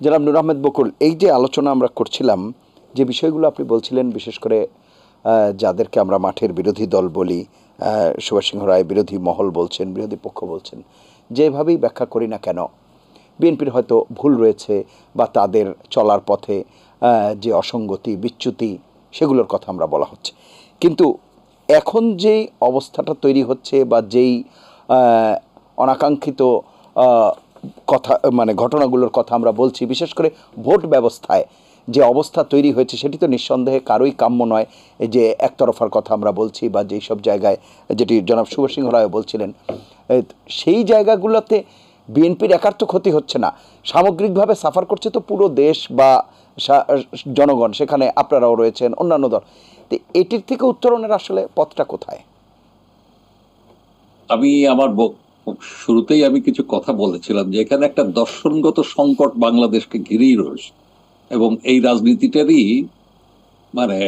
জনাব নূর আহমেদ বকুল, এই যে আলোচনা আমরা করছিলাম, যে বিষয়গুলো আপনি বলছিলেন, বিশেষ করে যাদেরকে আমরা মাঠের বিরোধী দল বলি, সুভাষ সিংহ রায় বিরোধী মহল বলছেন, বিরোধী পক্ষ বলছেন, যেভাবেই ব্যাখ্যা করি না কেন বিএনপির হয়তো ভুল রয়েছে বা তাদের চলার পথে যে অসঙ্গতি বিচ্যুতি সেগুলোর কথা আমরা বলা হচ্ছে। কিন্তু এখন যেই অবস্থাটা তৈরি হচ্ছে বা যেই অনাকাঙ্ক্ষিত কথা মানে ঘটনাগুলোর কথা আমরা বলছি, বিশেষ করে ভোট ব্যবস্থায় যে অবস্থা তৈরি হয়েছে সেটি তো নিঃসন্দেহে কারোই কাম্য নয়। এই যে একতরফার কথা আমরা বলছি বা যেই সব জায়গায়, যেটি জনাব সুভাষ সিংহ রায় বলছিলেন, সেই জায়গাগুলোতে বিএনপির একার তো ক্ষতি হচ্ছে না, সামগ্রিকভাবে সাফার করছে তো পুরো দেশ বা জনগণ, সেখানে আপনারাও রয়েছেন, অন্যান্য দল। তো এটির থেকে উত্তরণের আসলে পথটা কোথায়? আমি আমার শুরুতেই আমি কিছু কথা বলেছিলাম যে এখানে একটা দর্শনগত সংকট বাংলাদেশকে ঘিরেই রয়েছে, এবং এই রাজনীতিটারই মানে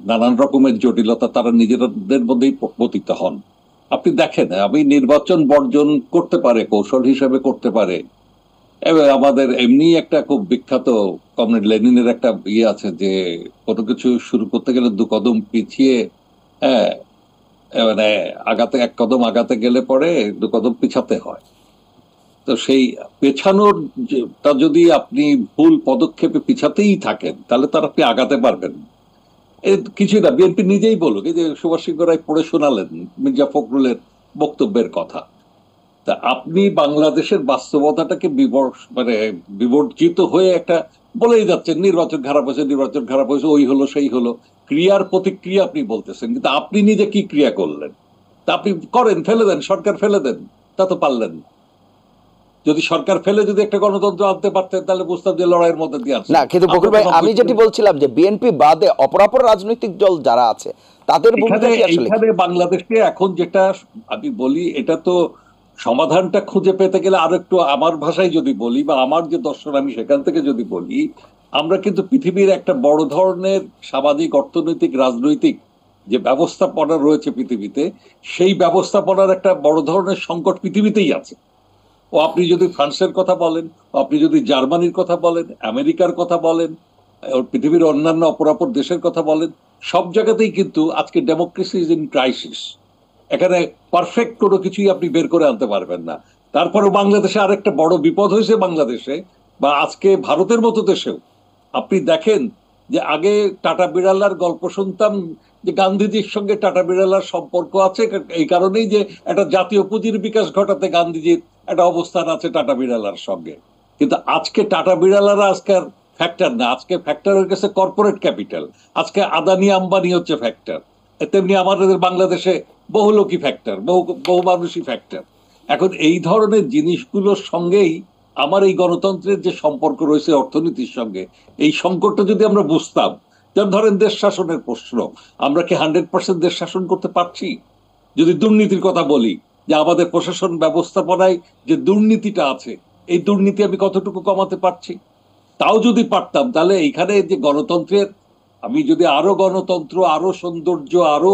নানান রকমের জটিলতা তারা নিজেদের মধ্যেই পতিত হন। আপনি দেখেন, আমি নির্বাচন বর্জন করতে পারে, কৌশল হিসেবে করতে পারে। এবার আমাদের এমনি একটা খুব বিখ্যাত কমরেড লেনিনের একটা আছে যে কোনো কিছু শুরু করতে গেলে 2 কদম পিছিয়ে, হ্যাঁ, মানে এক কদম আগাতে গেলে পরে 2 কদম পিছাতে হয়। তো সেই পেছানোর তা যদি আপনি ভুল পদক্ষেপে পিছাতেই থাকেন তাহলে তার আপনি আগাতে পারবেন কিছুই না। বিএনপি নিজেই বলুক, এই যে সুভাষ সিংহ রায় পড়ে শোনালেন মির্জা ফখরুলের বক্তব্যের কথা। তা আপনি বাংলাদেশের বাস্তবতাটাকে বিবর্জিত হয়ে একটা বলেই যাচ্ছেন নির্বাচন খারাপ হয়েছে, নির্বাচন খারাপ হয়েছে, ওই হলো সেই হলো, ক্রিয়ার প্রতিক্রিয়া আপনি বলতেছেন, কিন্তু আপনি নিজে কি ক্রিয়া করলেন? তা আপনি করেন, ফেলে দেন, সরকার ফেলে দেন, তা তো পারলেন না। যদি সরকার ফেলে যদি একটা গণতন্ত্র আনতে পারতেন তাহলে বুঝতাম যে লড়াইয়ের মধ্যে দিয়ে আছে না, কিন্তু বকুল ভাই, আমি যেটি বলছিলাম যে বিএনপি বাদে অপরাপর রাজনৈতিক দল যারা আছে তাদের ভূমিকা কি আসলে? এখানে বাংলাদেশে এখন যেটা আমি বলি, এটা তো সমাধানটা খুঁজে পেতে গেলে আরো একটু আমার ভাষায় যদি বলি বা আমার যে দর্শন আমি সেখান থেকে যদি বলি, আমরা কিন্তু পৃথিবীর একটা বড় ধরনের সামাজিক, অর্থনৈতিক, রাজনৈতিক যে ব্যবস্থাপনা রয়েছে পৃথিবীতে, সেই ব্যবস্থাপনার একটা বড় ধরনের সংকট পৃথিবীতেই আছে। ও আপনি যদি ফ্রান্সের কথা বলেন, আপনি যদি জার্মানির কথা বলেন, আমেরিকার কথা বলেন, পৃথিবীর অন্যান্য অপরাপর দেশের কথা বলেন, সব জায়গাতেই কিন্তু আজকে ডেমোক্রেসি ইজ ইন ক্রাইসিস। এখানে পারফেক্ট কোনো কিছুই আপনি বের করে আনতে পারবেন না। তারপরে বাংলাদেশে আরেকটা বড় বিপদ হয়েছে, বাংলাদেশে বা আজকে ভারতের মতো দেশেও আপনি দেখেন যে আগে টাটা বিড়ালার গল্প শুনতাম যে গান্ধীজির সঙ্গে টাটা বিড়ালার সম্পর্ক আছে, এই কারণেই যে একটা জাতীয় পুঁজির বিকাশ ঘটাতে গান্ধীজির একটা অবস্থান আছে টাটা বিড়ালার সঙ্গে। কিন্তু আজকে টাটা বিড়ালারা আজকের ফ্যাক্টর না, আজকে ফ্যাক্টর হয়ে গেছে কর্পোরেট ক্যাপিটাল। আজকে আদানি আম্বানি হচ্ছে ফ্যাক্টর, তেমনি আমাদের বাংলাদেশে বহু লোকই ফ্যাক্টর, বহু মানুষই ফ্যাক্টর। এখন এই ধরনের জিনিসগুলোর সঙ্গেই আমার এই গণতন্ত্রের যে সম্পর্ক রয়েছে অর্থনীতির সঙ্গে, এই সংকটটা যদি আমরা বুঝতাম, যেমন ধরেন দেশ শাসনের প্রশ্ন, আমরা কি 100% দেশ শাসন করতে পারছি? যদি দুর্নীতির কথা বলি, যে আমাদের প্রশাসন ব্যবস্থাপনায় যে দুর্নীতিটা আছে, এই দুর্নীতি আমি কতটুকু কমাতে পারছি? তাও যদি পারতাম তাহলে এইখানে যে গণতন্ত্রের, আমি যদি আরো গণতন্ত্র, আরো সৌন্দর্য, আরো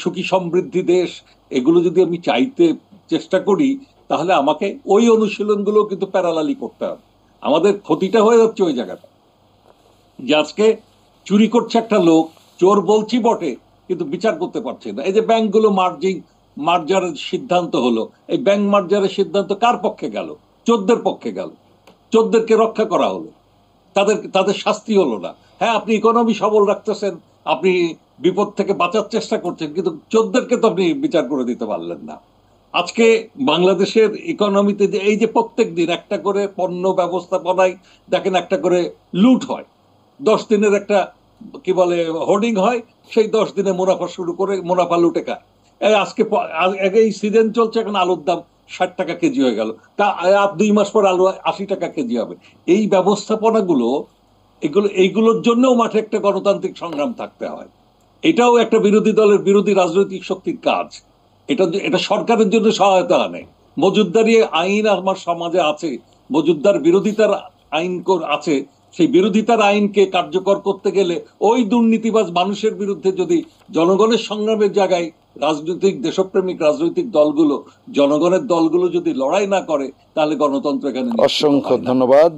সুখী সমৃদ্ধি দেশ, এগুলো যদি আমি চাইতে চেষ্টা করি, তাহলে আমাকে ওই অনুশীলনগুলো কিন্তু প্যারালালি করতে হবে। আমাদের ক্ষতিটা হয়ে যাচ্ছে ওই জায়গাটা, যে আজকে চুরি করছে একটা লোক, চোর বলছি বটে, কিন্তু বিচার করতে পারছে না। এই যে ব্যাংকগুলো মার্জারের সিদ্ধান্ত হলো, এই ব্যাংক মার্জারের সিদ্ধান্ত কার পক্ষে গেল? চোরদের পক্ষে গেল। চোরদেরকে রক্ষা করা হলো, তাদের শাস্তি হলো না। হ্যাঁ, আপনি ইকোনমি সবল রাখতেছেন, আপনি বিপদ থেকে বাঁচার চেষ্টা করছেন, কিন্তু চোরদেরকে তো আপনি বিচার করে দিতে পারলেন না। আজকে বাংলাদেশের ইকোনমিতে যে এই যে প্রত্যেক দিন একটা করে পণ্য ব্যবস্থাপনায় দেখেন একটা করে লুট হয়, 10 দিনের একটা কি বলে হোর্ডিং হয়, সেই 10 দিনে মুনাফা শুরু করে মুনাফা লুটে খায়। আজকে এই সিজন চলছে, এখন আলুর দাম 60 টাকা কেজি হয়ে গেল, তা 2 মাস পর আলু 80 টাকা কেজি হবে। এই ব্যবস্থাপনাগুলো, এইগুলোর জন্যও মাঠে একটা গণতান্ত্রিক সংগ্রাম থাকতে হয়। এটাও একটা বিরোধী দলের, বিরোধী রাজনৈতিক শক্তির কাজ। এটা সরকারের জন্য সহায়তা আনে। মজুতদারি আইন আমার সমাজে আছে, মজুতদার বিরোধিতার আইন আছে। সেই বিরোধিতার আইনকে কার্যকর করতে গেলে ওই দুর্নীতিবাজ মানুষের বিরুদ্ধে যদি জনগণের সংগ্রামের জায়গায় রাজনৈতিক, দেশপ্রেমিক রাজনৈতিক দলগুলো, জনগণের দলগুলো যদি লড়াই না করে, তাহলে গণতন্ত্র এখানে। অসংখ্য ধন্যবাদ।